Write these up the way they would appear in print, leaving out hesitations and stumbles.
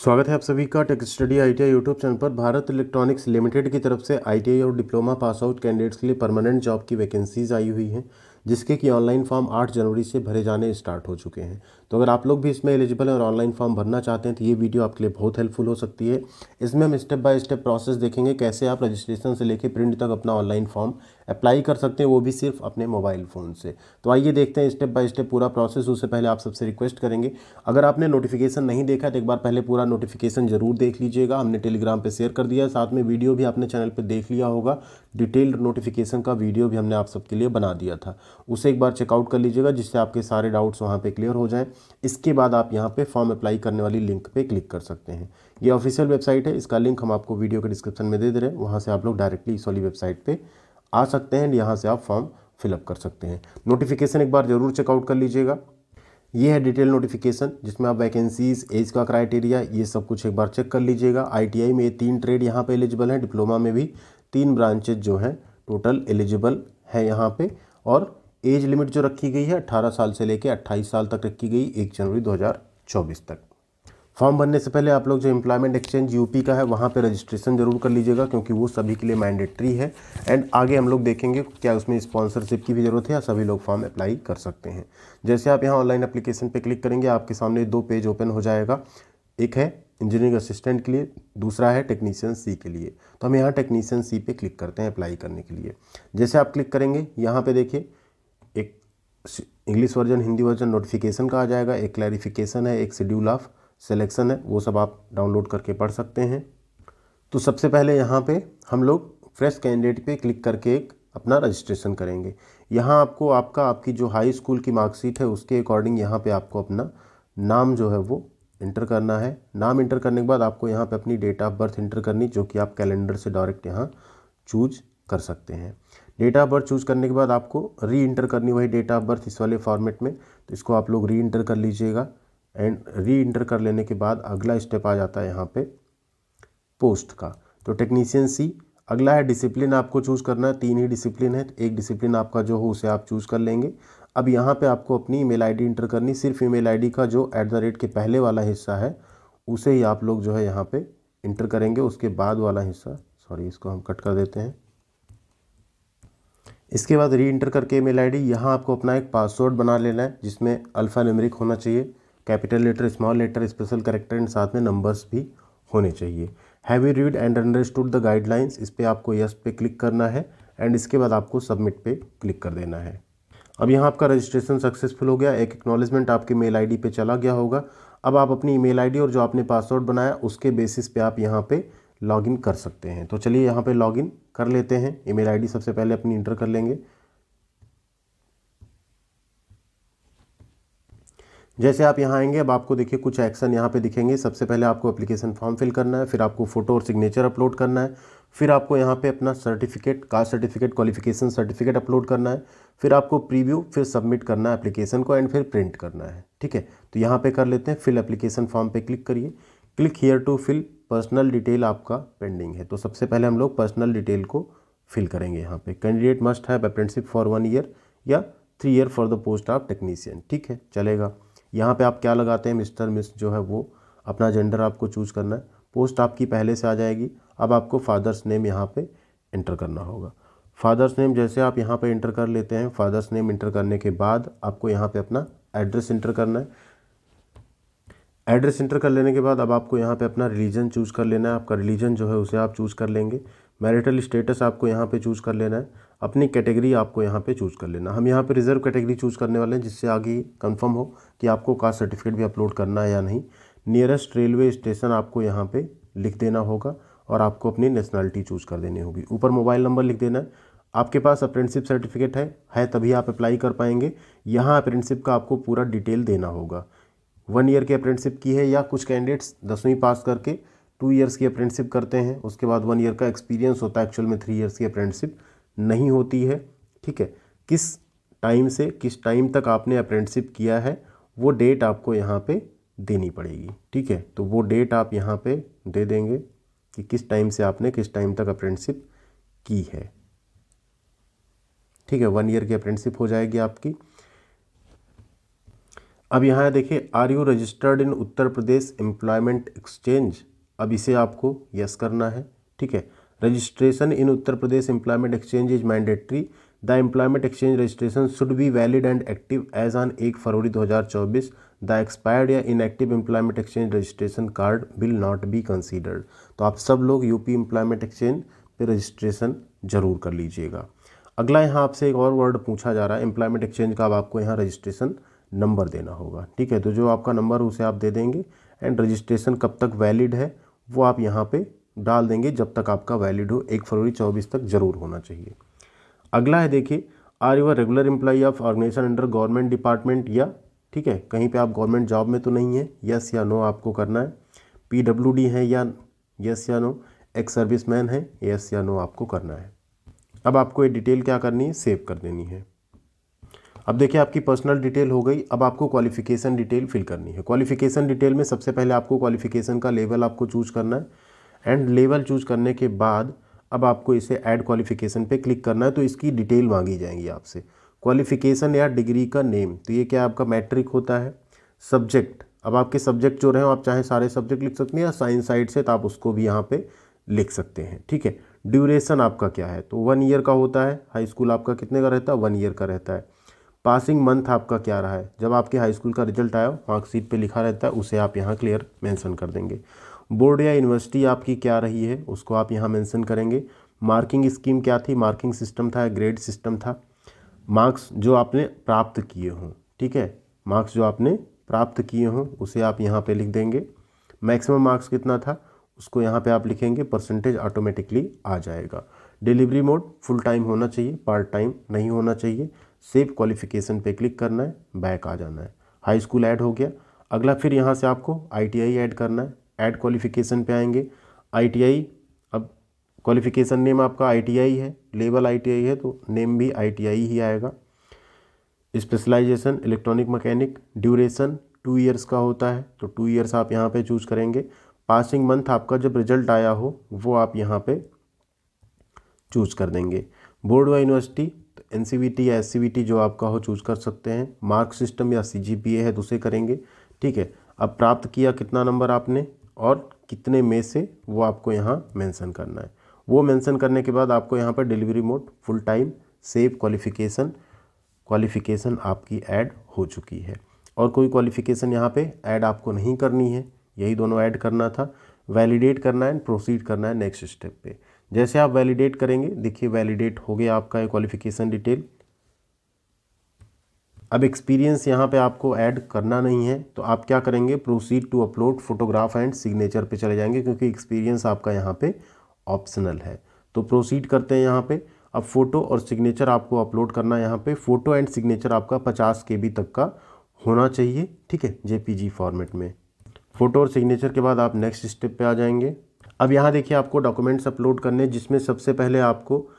स्वागत है आप सभी का tech study ITI YouTube channel पर। भारत इलेक्ट्रॉनिक्स लिमिटेड की तरफ से आईटीआई और डिप्लोमा पास आउट कैंडिडेट्स के लिए परमानेंट जॉब की वैकेंसीज आई हुई हैं, जिसके कि ऑनलाइन फॉर्म 8 जनवरी से भरे जाने स्टार्ट हो चुके हैं। तो अगर आप लोग भी इसमें एलिजिबल हैं और ऑनलाइन फॉर्म भरना चाहते हैं तो ये वीडियो आपके लिए बहुत हेल्पफुल हो सकती है। इसमें हम स्टेप बाय स्टेप प्रोसेस देखेंगे, कैसे आप रजिस्ट्रेशन से लेकर प्रिंट तक अपना ऑनलाइन फॉर्म अप्लाई कर सकते हैं, वो भी सिर्फ अपने मोबाइल फ़ोन से। तो आइए देखते हैं स्टेप बाय स्टेप पूरा प्रोसेस। उससे पहले आप सबसे रिक्वेस्ट करेंगे, अगर आपने नोटिफिकेशन नहीं देखा है तो एक बार पहले पूरा नोटिफिकेशन जरूर देख लीजिएगा। हमने टेलीग्राम पे शेयर कर दिया है, साथ में वीडियो भी आपने चैनल पे देख लिया होगा। डिटेल्ड नोटिफिकेशन का वीडियो भी हमने आप सबके लिए बना दिया था, उसे एक बार चेकआउट कर लीजिएगा, जिससे आपके सारे डाउट्स वहाँ पे क्लियर हो जाएं। इसके बाद आप यहाँ पे फॉर्म अप्लाई करने वाली लिंक पे क्लिक कर सकते हैं। ये ऑफिशियल वेबसाइट है, इसका लिंक हम आपको वीडियो के डिस्क्रिप्शन में दे रहे हैं। वहाँ से आप लोग डायरेक्टली इस वाली वेबसाइट पर आ सकते हैं, यहाँ से आप फॉर्म फिलअप कर सकते हैं। नोटिफिकेशन एक बार जरूर चेकआउट कर लीजिएगा। ये है डिटेल नोटिफिकेशन, जिसमें आप वैकेंसीज, एज का क्राइटेरिया, ये सब कुछ एक बार चेक कर लीजिएगा। आईटीआई में ये 3 ट्रेड यहाँ पे एलिजिबल हैं, डिप्लोमा में भी 3 ब्रांचेज जो हैं टोटल एलिजिबल है यहाँ पे। और एज लिमिट जो रखी गई है 18 साल से लेकर 28 साल तक रखी गई, 1 जनवरी 2024 तक। फॉर्म भरने से पहले आप लोग जो एम्प्लॉयमेंट एक्सचेंज यूपी का है वहाँ पे रजिस्ट्रेशन जरूर कर लीजिएगा, क्योंकि वो सभी के लिए मैंडेटरी है। एंड आगे हम लोग देखेंगे क्या उसमें स्पॉन्सरशिप की भी ज़रूरत है या सभी लोग फॉर्म अप्लाई कर सकते हैं। जैसे आप यहाँ ऑनलाइन एप्लीकेशन पे क्लिक करेंगे, आपके सामने 2 पेज ओपन हो जाएगा। एक है इंजीनियरिंग असिस्टेंट के लिए, दूसरा है टेक्नीशियन सी के लिए। तो हम यहाँ टेक्नीशियन सी पे क्लिक करते हैं अप्लाई करने के लिए। जैसे आप क्लिक करेंगे, यहाँ पे देखिए एक English version, Hindi version notification का आ जाएगा, एक क्लैरिफिकेशन है, एक शेड्यूल ऑफ सिलेक्शन है, वो सब आप डाउनलोड करके पढ़ सकते हैं। तो सबसे पहले यहाँ पे हम लोग फ्रेश कैंडिडेट पे क्लिक करके एक अपना रजिस्ट्रेशन करेंगे। यहाँ आपको आपकी जो हाई स्कूल की मार्कशीट है उसके अकॉर्डिंग यहाँ पे आपको अपना नाम जो है वो इंटर करना है। नाम इंटर करने के बाद आपको यहाँ पे अपनी डेट ऑफ बर्थ इंटर करनी, जो कि आप कैलेंडर से डायरेक्ट यहाँ चूज कर सकते हैं। डेट ऑफ बर्थ चूज करने के बाद आपको री इंटर करनी, वही डेट ऑफ बर्थ इस वाले फॉर्मेट में। तो इसको आप लोग री इंटर कर लीजिएगा। एंड री इंटर कर लेने के बाद अगला स्टेप आ जाता है यहाँ पे पोस्ट का। तो टेक्नीशियन सी अगला है। डिसिप्लिन आपको चूज़ करना है, 3 ही डिसिप्लिन है, एक डिसिप्लिन आपका जो हो उसे आप चूज़ कर लेंगे। अब यहाँ पे आपको अपनी ईमेल आईडी इंटर करनी, सिर्फ ईमेल आईडी का जो @ के पहले वाला हिस्सा है उसे ही आप लोग जो है यहाँ पे इंटर करेंगे। उसके बाद वाला हिस्सा, सॉरी इसको हम कट कर देते हैं। इसके बाद री इंटर करके ईमेल आईडी, यहाँ आपको अपना एक पासवर्ड बना लेना है, जिसमें अल्फ़ा न्यूमेरिक होना चाहिए, capital letter, small letter, special character and साथ में नंबर्स भी होने चाहिए। Have you read and understood the guidelines, इस पर आपको यस पे क्लिक करना है। एंड इसके बाद आपको सबमिट पे क्लिक कर देना है। अब यहाँ आपका रजिस्ट्रेशन सक्सेसफुल हो गया, एक एक्नॉलेजमेंट आपके मेल आईडी पे चला गया होगा। अब आप अपनी ईमेल आईडी और जो आपने पासवर्ड बनाया उसके बेसिस पे आप यहाँ पे लॉगिन कर सकते हैं। तो चलिए यहाँ पे लॉगिन कर लेते हैं। ईमेल आईडी सबसे पहले अपनी इंटर कर लेंगे। जैसे आप यहाँ आएंगे, अब आपको देखिए कुछ एक्शन यहाँ पे दिखेंगे। सबसे पहले आपको एप्लीकेशन फॉर्म फिल करना है, फिर आपको फ़ोटो और सिग्नेचर अपलोड करना है, फिर आपको यहाँ पे अपना certificate, caste certificate, qualification certificate upload करना है, फिर आपको प्रीव्यू, फिर सबमिट करना है एप्लीकेशन को, एंड फिर प्रिंट करना है। ठीक है, तो यहाँ पे कर लेते हैं। फिल एप्लीकेशन फॉर्म पे क्लिक करिए। Click here to fill personal detail, आपका पेंडिंग है। तो सबसे पहले हम लोग पर्सनल डिटेल को फिल करेंगे। यहाँ पे candidate must have apprenticeship for 1 year या 3 year for the post of technician. ठीक है, चलेगा। यहाँ पे आप क्या लगाते हैं, मिस्टर मिस जो है वो अपना जेंडर आपको चूज़ करना है। पोस्ट आपकी पहले से आ जाएगी। अब आपको फादर्स नेम यहाँ पे इंटर करना होगा। फादर्स नेम जैसे आप यहाँ पे इंटर कर लेते हैं, फादर्स नेम इंटर करने के बाद आपको यहाँ पे अपना एड्रेस इंटर करना है। एड्रेस इंटर कर लेने के बाद अब आपको यहाँ पे अपना रिलीजन चूज़ कर लेना है। आपका रिलीजन जो है उसे आप चूज़ कर लेंगे। मैरिटल स्टेटस आपको यहाँ पे चूज़ कर लेना है। अपनी कैटेगरी आपको यहाँ पे चूज़ कर लेना। हम यहाँ पे रिजर्व कैटेगरी चूज़ करने वाले हैं, जिससे आगे कंफर्म हो कि आपको कास्ट सर्टिफिकेट भी अपलोड करना है या नहीं। नियरेस्ट रेलवे स्टेशन आपको यहाँ पे लिख देना होगा और आपको अपनी नेशनलिटी चूज़ कर देनी होगी। ऊपर मोबाइल नंबर लिख देना है। आपके पास अप्रेंटिसशिप सर्टिफिकेट है तभी आप अप्लाई कर पाएंगे। यहाँ अप्रेंटिसशिप का आपको पूरा डिटेल देना होगा। 1 ईयर की अप्रेंटिसशिप की है, या कुछ कैंडिडेट्स 10वीं पास करके 2 ईयर्स की अप्रेंटिसशिप करते हैं, उसके बाद 1 ईयर का एक्सपीरियंस होता है। एक्चुअल में 3 ईयर्स की अप्रेंटिसशिप नहीं होती है। ठीक है, किस टाइम से किस टाइम तक आपने अप्रेंटिसशिप किया है वो डेट आपको यहाँ पे देनी पड़ेगी। ठीक है, तो वो डेट आप यहाँ पे दे देंगे कि किस टाइम से आपने किस टाइम तक अप्रेंटिसशिप की है। ठीक है, 1 ईयर की अप्रेंटिसशिप हो जाएगी आपकी। अब यहाँ देखिए, are you registered in Uttar Pradesh employment exchange, अब इसे आपको यस करना है। ठीक है, registration in Uttar Pradesh employment exchange is mandatory, the employment exchange registration should be valid and active as on 1 February 2024, the expired या inactive employment exchange registration card will not be considered. तो आप सब लोग यूपी एम्प्लॉयमेंट एक्सचेंज पे registration जरूर कर लीजिएगा। अगला यहाँ आपसे एक और वर्ड पूछा जा रहा है एम्प्लॉयमेंट एक्सचेंज का, अब आपको यहाँ रजिस्ट्रेशन नंबर देना होगा। ठीक है, तो जो आपका नंबर उसे आप दे देंगे एंड रजिस्ट्रेशन कब तक वैलिड है वो आप यहाँ पे डाल देंगे, जब तक आपका वैलिड हो 1 फरवरी 24 तक जरूर होना चाहिए। अगला है देखिए, are you regular employee of organisation under government department, या ठीक है कहीं पे आप गवर्नमेंट जॉब में तो नहीं है, यस या नो आपको करना है। PWD है या यस या नो, एक्स सर्विसमैन है, यस या नो आपको करना है। अब आपको ये डिटेल क्या करनी है, सेव कर देनी है। अब देखिए आपकी पर्सनल डिटेल हो गई, अब आपको क्वालिफिकेशन डिटेल फिल करनी है। क्वालिफिकेशन डिटेल में सबसे पहले आपको क्वालिफिकेशन का लेवल आपको चूज करना है एंड लेवल चूज करने के बाद अब आपको इसे ऐड क्वालिफिकेशन पे क्लिक करना है, तो इसकी डिटेल मांगी जाएंगी आपसे। क्वालिफिकेशन या डिग्री का नेम, तो ये क्या आपका मैट्रिक होता है। सब्जेक्ट, अब आपके सब्जेक्ट जो रहे आप चाहे सारे सब्जेक्ट लिख सकते हैं या साइंस साइड से तो आप उसको भी यहाँ पे लिख सकते हैं। ठीक है, ड्यूरेशन आपका क्या है, तो 1 ईयर का होता है। हाई स्कूल आपका कितने का रहता है, 1 ईयर का रहता है। पासिंग मंथ आपका क्या रहा है, जब आपके हाई स्कूल का रिजल्ट आया मार्कशीट पे लिखा रहता है, उसे आप यहाँ क्लियर मेंशन कर देंगे। बोर्ड या यूनिवर्सिटी आपकी क्या रही है उसको आप यहाँ मेंशन करेंगे। मार्किंग स्कीम क्या थी, मार्किंग सिस्टम था, ग्रेड सिस्टम था। मार्क्स जो आपने प्राप्त किए हों, ठीक है, मार्क्स जो आपने प्राप्त किए हों उसे आप यहाँ पे लिख देंगे। मैक्सिमम मार्क्स कितना था उसको यहाँ पे आप लिखेंगे, परसेंटेज ऑटोमेटिकली आ जाएगा। डिलीवरी मोड फुल टाइम होना चाहिए, पार्ट टाइम नहीं होना चाहिए। सेव क्वालिफिकेशन पे क्लिक करना है, बैक आ जाना है। हाई स्कूल ऐड हो गया। अगला फिर यहाँ से आपको ITI ऐड करना है। ऐड क्वालिफिकेशन पे आएंगे, ITI, अब क्वालिफिकेशन नेम आपका ITI है, लेवल ITI है तो नेम भी ITI ही आएगा। Specialisation electronic mechanic, duration 2 years का होता है तो 2 ईयर्स आप यहाँ पे चूज करेंगे। पासिंग मंथ आपका जब रिजल्ट आया हो वो आप यहाँ पे चूज कर देंगे। बोर्ड व यूनिवर्सिटी तो NCVT या SCVT जो आपका हो चूज कर सकते हैं। मार्क सिस्टम या CGPA है तो उसे करेंगे। ठीक है, अब प्राप्त किया कितना नंबर आपने और कितने में से वो आपको यहाँ मेंशन करना है। वो मेंशन करने के बाद आपको यहाँ पर delivery mode full time, save qualification आपकी ऐड हो चुकी है। और कोई क्वालिफिकेशन यहाँ पे ऐड आपको नहीं करनी है, यही दोनों ऐड करना था। वैलिडेट करना है, प्रोसीड करना है नेक्स्ट स्टेप पे। जैसे आप वैलिडेट करेंगे, देखिए वैलिडेट हो गया आपका क्वालिफिकेशन डिटेल। अब एक्सपीरियंस यहाँ पे आपको ऐड करना नहीं है तो आप क्या करेंगे, proceed to upload photograph and signature पे चले जाएंगे, क्योंकि एक्सपीरियंस आपका यहाँ पे ऑप्शनल है। तो प्रोसीड करते हैं यहाँ पे। अब फोटो और सिग्नेचर आपको अपलोड करना है यहाँ पे। फोटो एंड सिग्नेचर आपका 50 KB तक का होना चाहिए, ठीक है, JPG फॉर्मेट में। फोटो और सिग्नेचर के बाद आप नेक्स्ट स्टेप पे आ जाएंगे। अब यहाँ देखिए आपको डॉक्यूमेंट्स अपलोड करने, जिसमें सबसे पहले आपको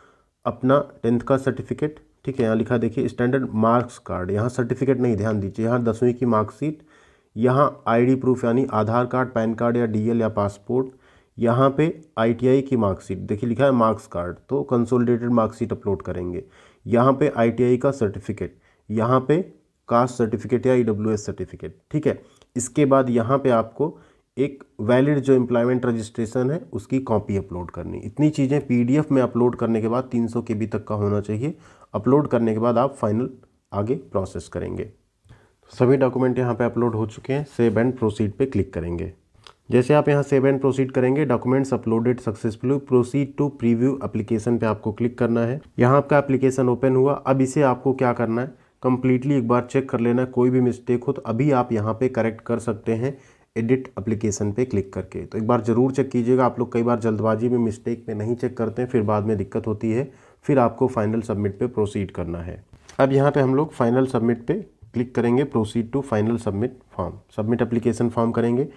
अपना 10th का सर्टिफिकेट, ठीक है, यहाँ लिखा देखिए स्टैंडर्ड मार्क्स कार्ड, यहाँ सर्टिफिकेट नहीं, ध्यान दीजिए, यहाँ 10वीं की मार्कशीट, यहाँ ID प्रूफ यानी आधार कार्ड, पैन कार्ड या DL या पासपोर्ट, यहाँ पे ITI की मार्कशीट, देखिए लिखा है मार्क्स कार्ड तो कंसोलिडेटेड मार्कशीट अपलोड करेंगे। यहाँ पे ITI का सर्टिफिकेट, यहाँ पे कास्ट सर्टिफिकेट या EWS सर्टिफिकेट, ठीक है। इसके बाद यहाँ पे आपको एक वैलिड जो एम्प्लॉयमेंट रजिस्ट्रेशन है उसकी कॉपी अपलोड करनी। इतनी चीज़ें PDF में अपलोड करने के बाद 300 KB तक का होना चाहिए। अपलोड करने के बाद आप फाइनल आगे प्रोसेस करेंगे। सभी डॉक्यूमेंट यहाँ पे अपलोड हो चुके हैं। सेव एंड प्रोसीड पे क्लिक करेंगे। जैसे आप यहाँ सेव एंड प्रोसीड करेंगे, documents uploaded successfully, proceed to preview application पे आपको क्लिक करना है। यहाँ आपका एप्लीकेशन ओपन हुआ। अब इसे आपको क्या करना है, कंप्लीटली एक बार चेक कर लेना है। कोई भी मिस्टेक हो तो अभी आप यहाँ पे करेक्ट कर सकते हैं एडिट एप्लीकेशन पे क्लिक करके। तो एक बार ज़रूर चेक कीजिएगा। आप लोग कई बार जल्दबाजी में मिस्टेक पे नहीं चेक करते हैं, फिर बाद में दिक्कत होती है। फिर आपको फाइनल सबमिट पे प्रोसीड करना है। अब यहाँ पे हम लोग फाइनल सबमिट पे क्लिक करेंगे, proceed to final submit form, submit application form करेंगे।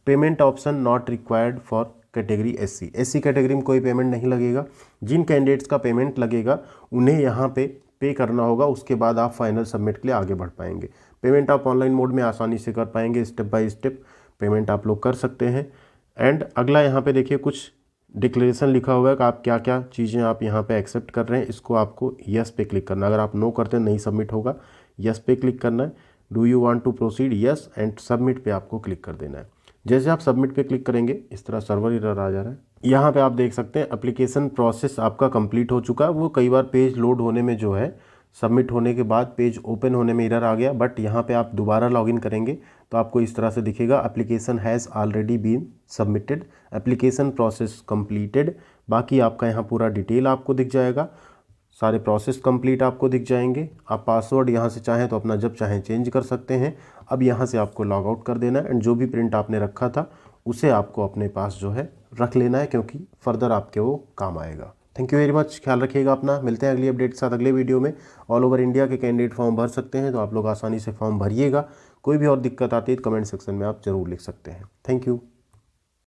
Payment option not required for category SC category में कोई पेमेंट नहीं लगेगा। जिन कैंडिडेट्स का पेमेंट लगेगा उन्हें यहाँ पे करना होगा, उसके बाद आप फाइनल सबमिट के लिए आगे बढ़ पाएंगे। पेमेंट आप ऑनलाइन मोड में आसानी से कर पाएंगे, स्टेप बाय स्टेप पेमेंट आप लोग कर सकते हैं। एंड अगला यहाँ पे देखिए कुछ डिक्लेरेशन लिखा हुआ है कि आप क्या क्या चीज़ें आप यहाँ पे एक्सेप्ट कर रहे हैं। इसको आपको यस पे क्लिक करना है। अगर आप नो करते हैं नहीं सबमिट होगा, यस पे क्लिक करना है। Do you want to proceed, yes, and submit पे आपको क्लिक कर देना है। जैसे आप सबमिट पे क्लिक करेंगे इस तरह सर्वर एरर आ जा रहा है। यहाँ पे आप देख सकते हैं एप्लीकेशन प्रोसेस आपका कंप्लीट हो चुका है। वो कई बार पेज लोड होने में जो है सबमिट होने के बाद पेज ओपन होने में एरर आ गया, बट यहाँ पे आप दोबारा लॉगिन करेंगे तो आपको इस तरह से दिखेगा, application has already been submitted, application process completed. बाकी आपका यहाँ पूरा डिटेल आपको दिख जाएगा, सारे प्रोसेस कंप्लीट आपको दिख जाएंगे। आप पासवर्ड यहाँ से चाहें तो अपना जब चाहें चेंज कर सकते हैं। अब यहाँ से आपको लॉग आउट कर देना है एंड जो भी प्रिंट आपने रखा था उसे आपको अपने पास जो है रख लेना है, क्योंकि फर्दर आपके वो काम आएगा। थैंक यू वेरी मच, ख्याल रखिएगा अपना। मिलते हैं अगली अपडेट के साथ अगले वीडियो में। ऑल ओवर इंडिया के कैंडिडेट फॉर्म भर सकते हैं, तो आप लोग आसानी से फॉर्म भरिएगा। कोई भी और दिक्कत आती है तो कमेंट सेक्शन में आप ज़रूर लिख सकते हैं। Thank you.